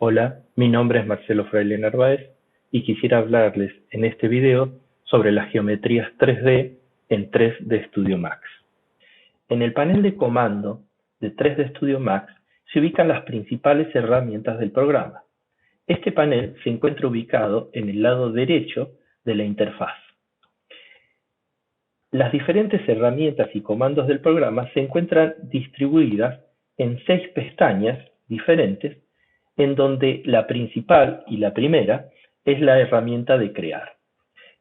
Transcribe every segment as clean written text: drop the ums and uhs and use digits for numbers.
Hola, mi nombre es Marcelo Fraile Narváez y quisiera hablarles en este video sobre las geometrías 3D en 3D Studio Max. En el panel de comando de 3D Studio Max se ubican las principales herramientas del programa. Este panel se encuentra ubicado en el lado derecho de la interfaz. Las diferentes herramientas y comandos del programa se encuentran distribuidas en 6 pestañas diferentes, en donde la principal y la primera es la herramienta de crear.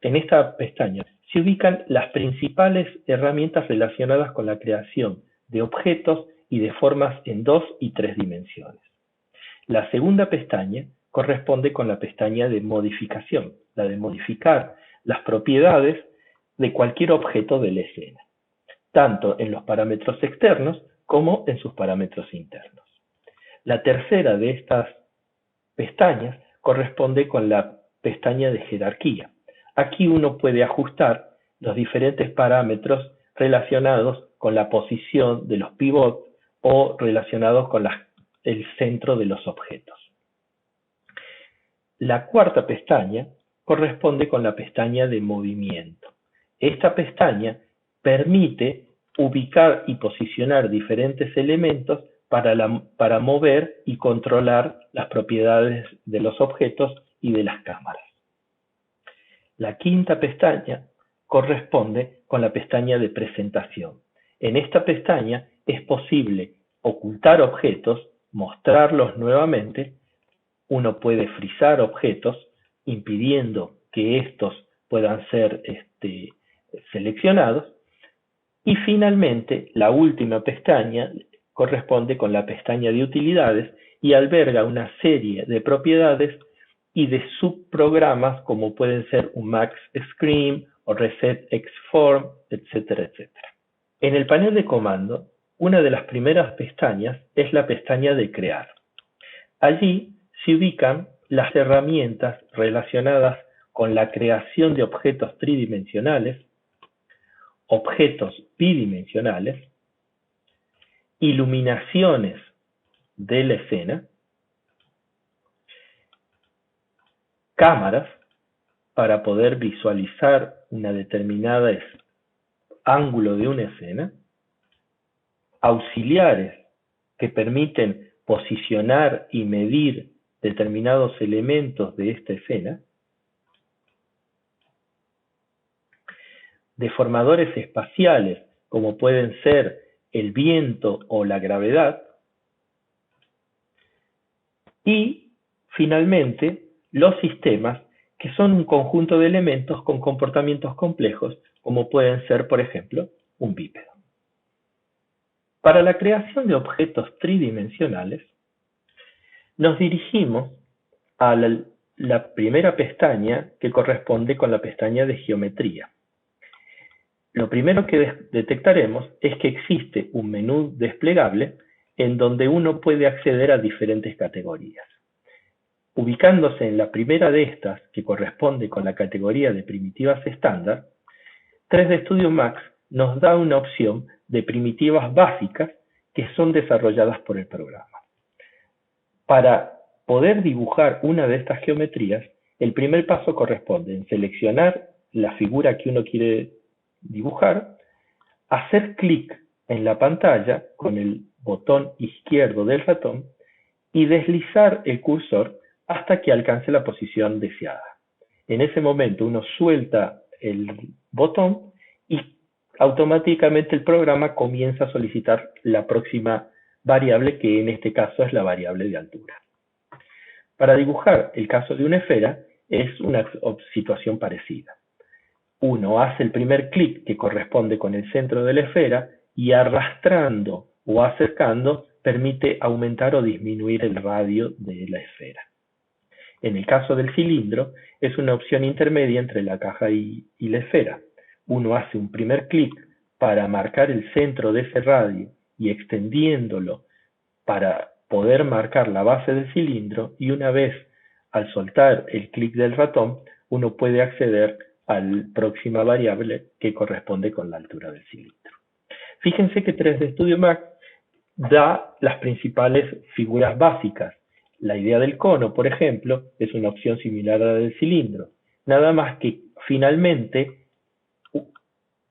En esta pestaña se ubican las principales herramientas relacionadas con la creación de objetos y de formas en 2 y 3 dimensiones. La segunda pestaña corresponde con la pestaña de modificación, la de modificar las propiedades de cualquier objeto de la escena, tanto en los parámetros externos como en sus parámetros internos. La tercera de estas pestañas corresponde con la pestaña de jerarquía. Aquí uno puede ajustar los diferentes parámetros relacionados con la posición de los pivots o relacionados con el centro de los objetos. La cuarta pestaña corresponde con la pestaña de movimiento. Esta pestaña permite ubicar y posicionar diferentes elementos para mover y controlar las propiedades de los objetos y de las cámaras. La quinta pestaña corresponde con la pestaña de presentación. En esta pestaña es posible ocultar objetos, mostrarlos nuevamente. Uno puede frizar objetos, impidiendo que estos puedan ser seleccionados. Y finalmente, la última pestaña corresponde con la pestaña de utilidades y alberga una serie de propiedades y de subprogramas como pueden ser un Max Screen o Reset Xform, etcétera, etcétera. En el panel de comando, una de las primeras pestañas es la pestaña de crear. Allí se ubican las herramientas relacionadas con la creación de objetos tridimensionales, objetos bidimensionales, iluminaciones de la escena, cámaras para poder visualizar una determinada ángulo de una escena, auxiliares que permiten posicionar y medir determinados elementos de esta escena, deformadores espaciales como pueden ser el viento o la gravedad, y finalmente los sistemas, que son un conjunto de elementos con comportamientos complejos como pueden ser, por ejemplo, un bípedo. Para la creación de objetos tridimensionales, nos dirigimos a la primera pestaña que corresponde con la pestaña de geometría. Lo primero que detectaremos es que existe un menú desplegable en donde uno puede acceder a diferentes categorías. Ubicándose en la primera de estas, que corresponde con la categoría de primitivas estándar, 3D Studio Max nos da una opción de primitivas básicas que son desarrolladas por el programa. Para poder dibujar una de estas geometrías, el primer paso corresponde en seleccionar la figura que uno quiere dibujar, hacer clic en la pantalla con el botón izquierdo del ratón y deslizar el cursor hasta que alcance la posición deseada. En ese momento uno suelta el botón y automáticamente el programa comienza a solicitar la próxima variable, que en este caso es la variable de altura. Para dibujar el caso de una esfera es una situación parecida. Uno hace el primer clic que corresponde con el centro de la esfera y arrastrando o acercando permite aumentar o disminuir el radio de la esfera. En el caso del cilindro es una opción intermedia entre la caja y la esfera. Uno hace un primer clic para marcar el centro de ese radio y extendiéndolo para poder marcar la base del cilindro, y una vez al soltar el clic del ratón uno puede acceder a la próxima variable que corresponde con la altura del cilindro. Fíjense que 3D Studio Max da las principales figuras básicas La idea del cono, por ejemplo, es una opción similar a la del cilindro, nada más que finalmente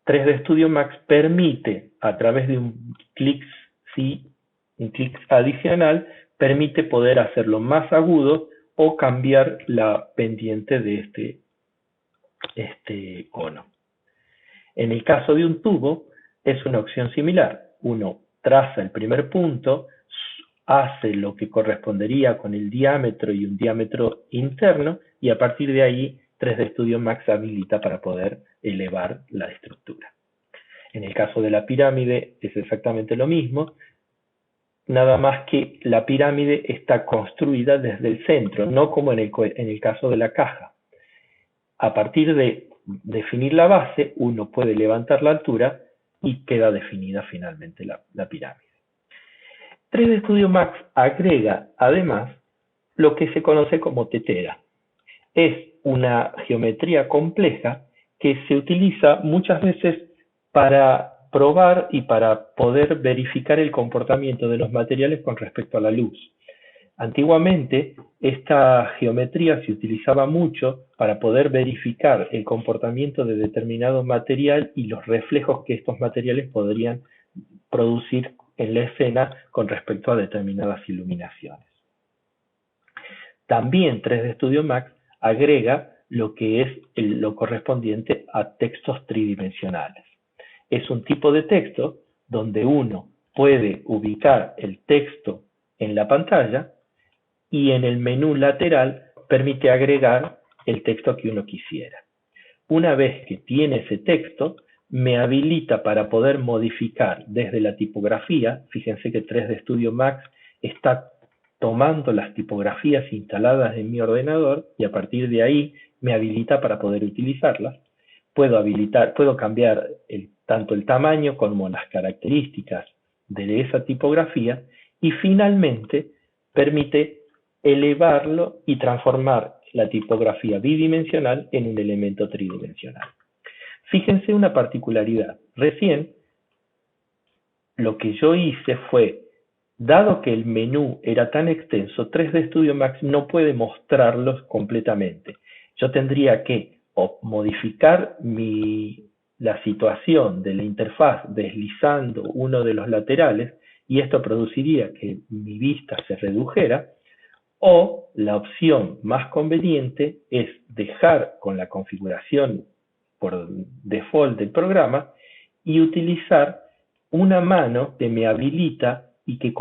3D Studio Max permite, a través de un clic adicional, permite poder hacerlo más agudo o cambiar la pendiente de este cono. En el caso de un tubo, es una opción similar. Uno traza el primer punto, hace lo que correspondería con el diámetro y un diámetro interno, y a partir de ahí 3D Studio Max habilita para poder elevar la estructura. En el caso de la pirámide es exactamente lo mismo, nada más que la pirámide está construida desde el centro, no como en el caso de la caja. A partir de definir la base, uno puede levantar la altura y queda definida finalmente la pirámide. 3D Studio Max agrega, además, lo que se conoce como tetera. Es una geometría compleja que se utiliza muchas veces para probar y para poder verificar el comportamiento de los materiales con respecto a la luz. Antiguamente, esta geometría se utilizaba mucho para poder verificar el comportamiento de determinado material y los reflejos que estos materiales podrían producir en la escena con respecto a determinadas iluminaciones. También 3D Studio Max agrega lo que es lo correspondiente a textos tridimensionales. Es un tipo de texto donde uno puede ubicar el texto en la pantalla y en el menú lateral permite agregar el texto que uno quisiera. Una vez que tiene ese texto, me habilita para poder modificar desde la tipografía. Fíjense que 3D Studio Max está tomando las tipografías instaladas en mi ordenador y a partir de ahí me habilita para poder utilizarlas. Puedo cambiar tanto el tamaño como las características de esa tipografía y finalmente permite elevarlo y transformar la tipografía bidimensional en un elemento tridimensional. Fíjense una particularidad. Recién lo que yo hice fue, dado que el menú era tan extenso, 3D Studio Max no puede mostrarlos completamente. Yo tendría que modificar la situación de la interfaz deslizando uno de los laterales y esto produciría que mi vista se redujera, o la opción más conveniente es dejar con la configuración por default del programa y utilizar una mano que me habilita y que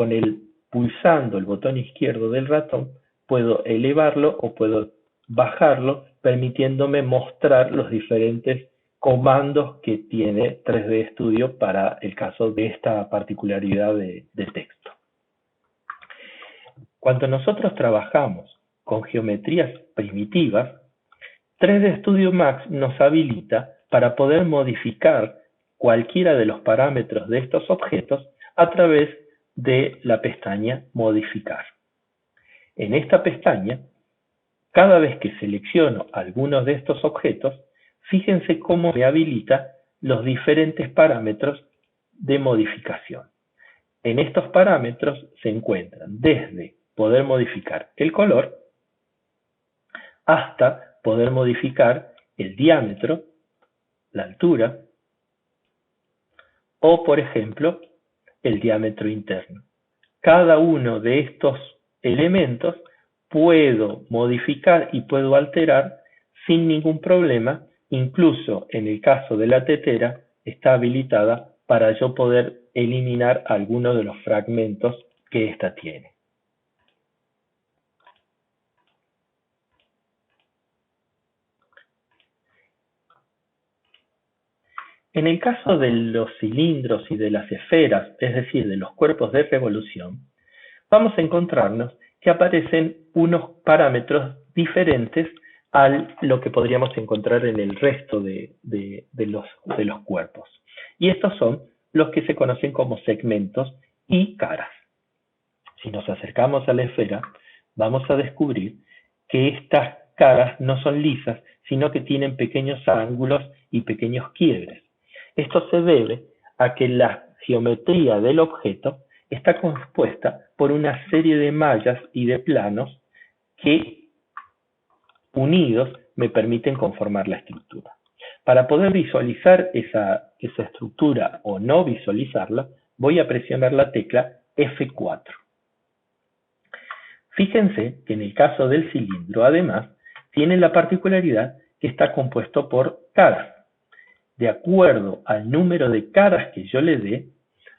pulsando el botón izquierdo del ratón puedo elevarlo o puedo bajarlo, permitiéndome mostrar los diferentes comandos que tiene 3D Studio para el caso de esta particularidad de texto. Cuando nosotros trabajamos con geometrías primitivas, 3D Studio Max nos habilita para poder modificar cualquiera de los parámetros de estos objetos a través de la pestaña Modificar. En esta pestaña, cada vez que selecciono algunos de estos objetos, fíjense cómo me habilita los diferentes parámetros de modificación. En estos parámetros se encuentran desde poder modificar el color hasta poder modificar el diámetro, la altura o, por ejemplo, el diámetro interno. Cada uno de estos elementos puedo modificar y puedo alterar sin ningún problema. Incluso en el caso de la tetera está habilitada para yo poder eliminar algunos de los fragmentos que ésta tiene. En el caso de los cilindros y de las esferas, es decir, de los cuerpos de revolución, vamos a encontrarnos que aparecen unos parámetros diferentes a lo que podríamos encontrar en el resto de los cuerpos. Y estos son los que se conocen como segmentos y caras. Si nos acercamos a la esfera, vamos a descubrir que estas caras no son lisas, sino que tienen pequeños ángulos y pequeños quiebres. Esto se debe a que la geometría del objeto está compuesta por una serie de mallas y de planos que unidos me permiten conformar la estructura. Para poder visualizar esa estructura o no visualizarla, voy a presionar la tecla F4. Fíjense que en el caso del cilindro, además, tiene la particularidad que está compuesto por caras. De acuerdo al número de caras que yo le dé,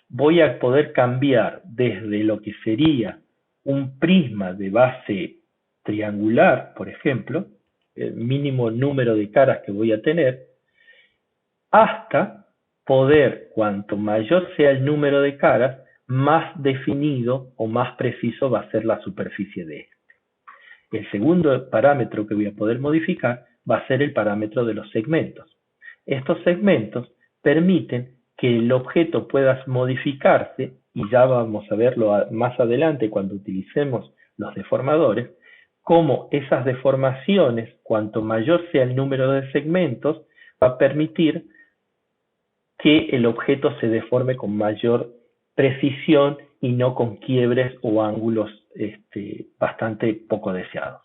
voy a poder cambiar desde lo que sería un prisma de base triangular, por ejemplo, el mínimo número de caras que voy a tener, hasta poder, cuanto mayor sea el número de caras, más definido o más preciso va a ser la superficie de este. El segundo parámetro que voy a poder modificar va a ser el parámetro de los segmentos. Estos segmentos permiten que el objeto pueda modificarse, y ya vamos a verlo más adelante cuando utilicemos los deformadores, cómo esas deformaciones, cuanto mayor sea el número de segmentos, va a permitir que el objeto se deforme con mayor precisión y no con quiebres o ángulos bastante poco deseados.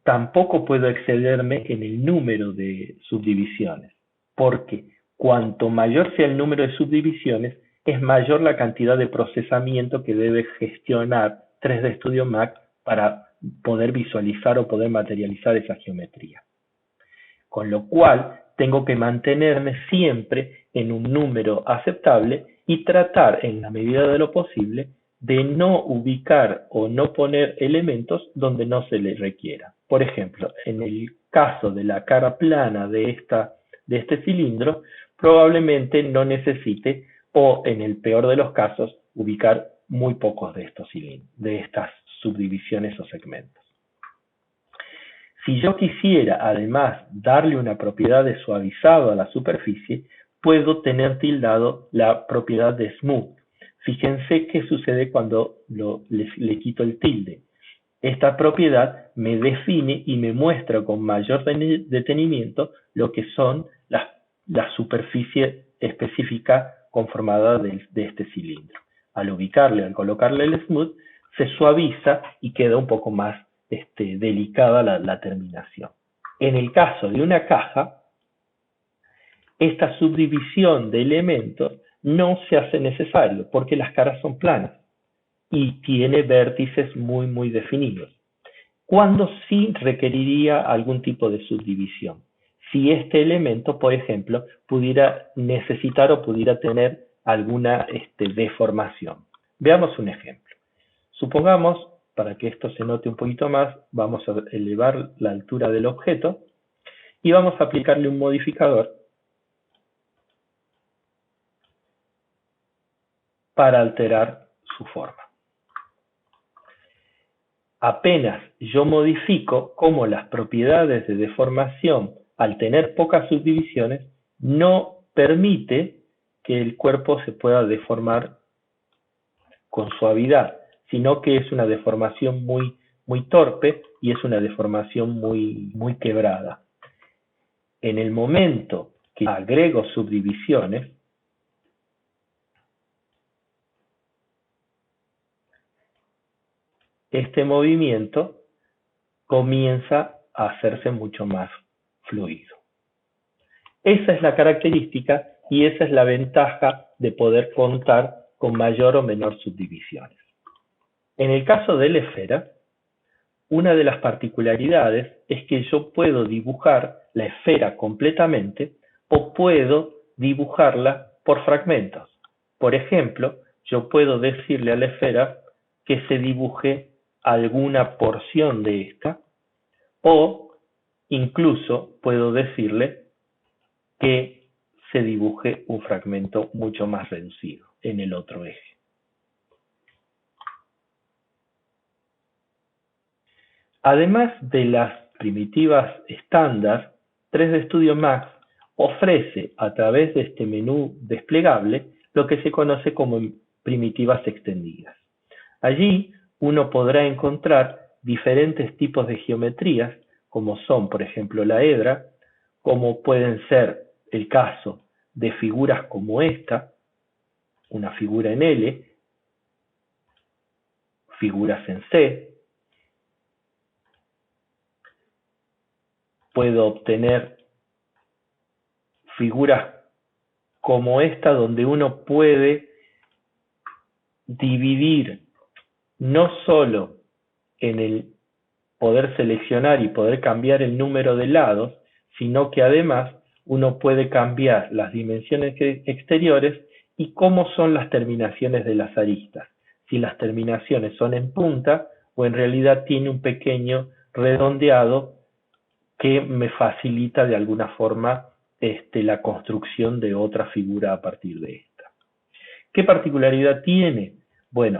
Tampoco puedo excederme en el número de subdivisiones, porque cuanto mayor sea el número de subdivisiones, es mayor la cantidad de procesamiento que debe gestionar 3D Studio Max para poder visualizar o poder materializar esa geometría. Con lo cual, tengo que mantenerme siempre en un número aceptable y tratar, en la medida de lo posible, de no ubicar o no poner elementos donde no se les requiera. Por ejemplo, en el caso de la cara plana de este cilindro, probablemente no necesite, o en el peor de los casos, ubicar muy pocos de estos cilindros, de estas subdivisiones o segmentos. Si yo quisiera, además, darle una propiedad de suavizado a la superficie, puedo tener tildado la propiedad de smooth. Fíjense qué sucede cuando le quito el tilde. Esta propiedad me define y me muestra con mayor detenimiento lo que son la superficie específica conformada de este cilindro. Al colocarle el smooth, se suaviza y queda un poco más delicada la terminación. En el caso de una caja, esta subdivisión de elementos no se hace necesario porque las caras son planas y tiene vértices muy definidos. ¿Cuándo sí requeriría algún tipo de subdivisión? Si este elemento, por ejemplo, pudiera necesitar o pudiera tener alguna deformación. Veamos un ejemplo. Supongamos, para que esto se note un poquito más, vamos a elevar la altura del objeto y vamos a aplicarle un modificador para alterar su forma. Apenas yo modifico cómo las propiedades de deformación, al tener pocas subdivisiones, no permite que el cuerpo se pueda deformar con suavidad, sino que es una deformación muy torpe y es una deformación muy quebrada. En el momento que agrego subdivisiones, este movimiento comienza a hacerse mucho más fluido. Esa es la característica y esa es la ventaja de poder contar con mayor o menor subdivisiones. En el caso de la esfera, una de las particularidades es que yo puedo dibujar la esfera completamente o puedo dibujarla por fragmentos. Por ejemplo, yo puedo decirle a la esfera que se dibuje alguna porción de esta, o incluso puedo decirle que se dibuje un fragmento mucho más reducido en el otro eje. Además de las primitivas estándar, 3D Studio Max ofrece a través de este menú desplegable lo que se conoce como primitivas extendidas. Allí uno podrá encontrar diferentes tipos de geometrías, como son, por ejemplo, la hedra, como pueden ser el caso de figuras como esta, una figura en L, figuras en C. Puedo obtener figuras como esta, donde uno puede dividir no solo en el poder seleccionar y poder cambiar el número de lados, sino que además uno puede cambiar las dimensiones exteriores y cómo son las terminaciones de las aristas. Si las terminaciones son en punta o en realidad tiene un pequeño redondeado que me facilita de alguna forma la construcción de otra figura a partir de esta. ¿Qué particularidad tiene? Bueno,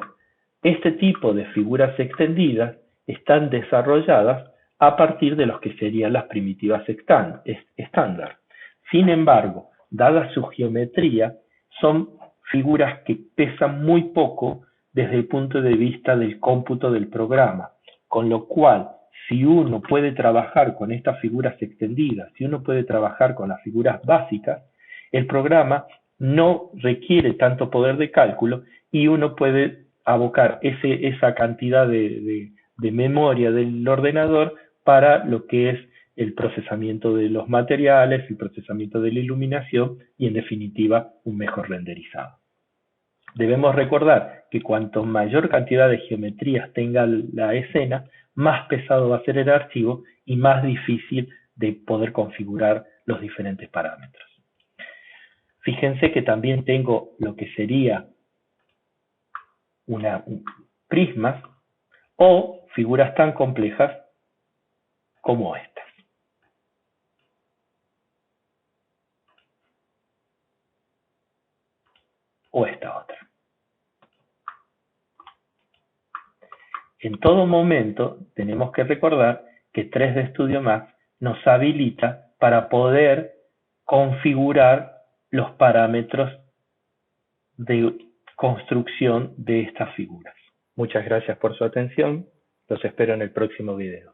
este tipo de figuras extendidas están desarrolladas a partir de los que serían las primitivas estándar. Sin embargo, dada su geometría, son figuras que pesan muy poco desde el punto de vista del cómputo del programa, con lo cual, si uno puede trabajar con estas figuras extendidas, si uno puede trabajar con las figuras básicas, el programa no requiere tanto poder de cálculo y uno puede abocar esa cantidad de memoria del ordenador para lo que es el procesamiento de los materiales, el procesamiento de la iluminación y, en definitiva, un mejor renderizado. Debemos recordar que cuanto mayor cantidad de geometrías tenga la escena, más pesado va a ser el archivo y más difícil de poder configurar los diferentes parámetros. Fíjense que también tengo lo que sería prismas o figuras tan complejas como estas. O esta otra. En todo momento tenemos que recordar que 3D Studio Max nos habilita para poder configurar los parámetros de construcción de estas figuras. Muchas gracias por su atención. Los espero en el próximo video.